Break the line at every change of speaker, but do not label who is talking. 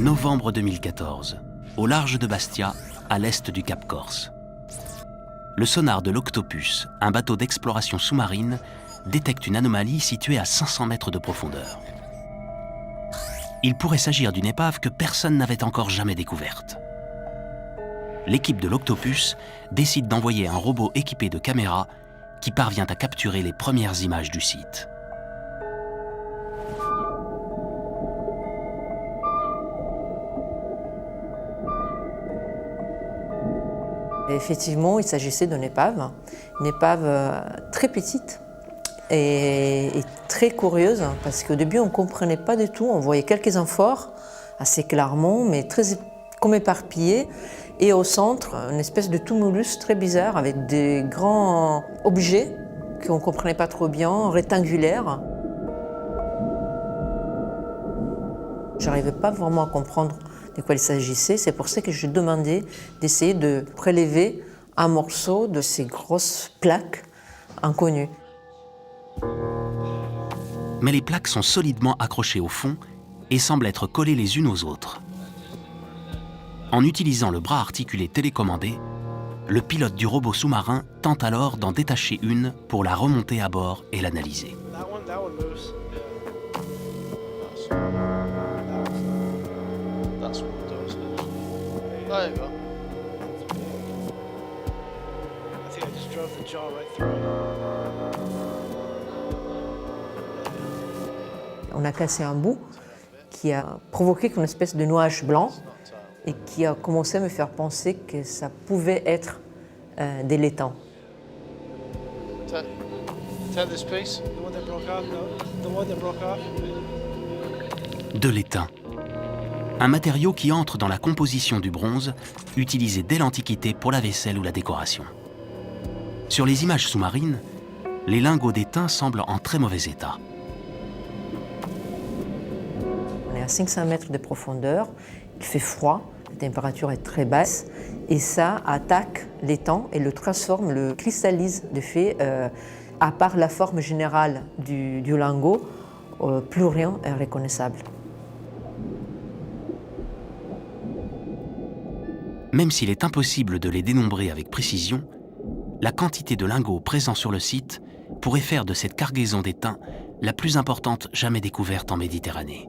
Novembre 2014, au large de Bastia, à l'est du Cap Corse. Le sonar de l'Octopus, un bateau d'exploration sous-marine, détecte une anomalie située à 500 mètres de profondeur. Il pourrait s'agir d'une épave que personne n'avait encore jamais découverte. L'équipe de l'Octopus décide d'envoyer un robot équipé de caméras qui parvient à capturer les premières images du site.
Effectivement, il s'agissait d'une épave très petite et très curieuse, parce qu'au début, on ne comprenait pas du tout. On voyait quelques amphores assez clairement, mais très comme éparpillées. Et au centre, une espèce de tumulus très bizarre avec des grands objets qu'on ne comprenait pas trop bien, rectangulaires. Je n'arrivais pas vraiment à comprendre de quoi il s'agissait. C'est pour ça que je demandais d'essayer de prélever un morceau de ces grosses plaques inconnues.
Mais les plaques sont solidement accrochées au fond et semblent être collées les unes aux autres. En utilisant le bras articulé télécommandé, le pilote du robot sous-marin tente alors d'en détacher une pour la remonter à bord et l'analyser.
On a cassé un bout qui a provoqué une espèce de nuage blanc et qui a commencé à me faire penser que ça pouvait être des laitans.
De l'étain. Un matériau qui entre dans la composition du bronze, utilisé dès l'Antiquité pour la vaisselle ou la décoration. Sur les images sous-marines, les lingots d'étain semblent en très mauvais état.
On est à 500 mètres de profondeur, il fait froid, la température est très basse et ça attaque l'étang et le transforme, le cristallise. De fait, à part la forme générale du lingot, plus rien est reconnaissable.
Même s'il est impossible de les dénombrer avec précision, la quantité de lingots présents sur le site pourrait faire de cette cargaison d'étain la plus importante jamais découverte en Méditerranée.